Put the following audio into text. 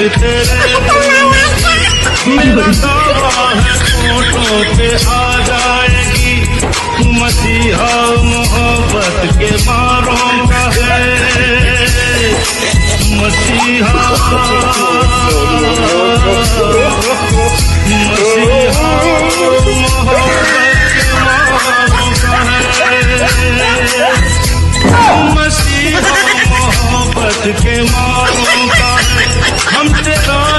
तेरे मेरा दावा है फोटो पे आ जाएगी मसीहा मोहब्बत के मारों का है मसीहा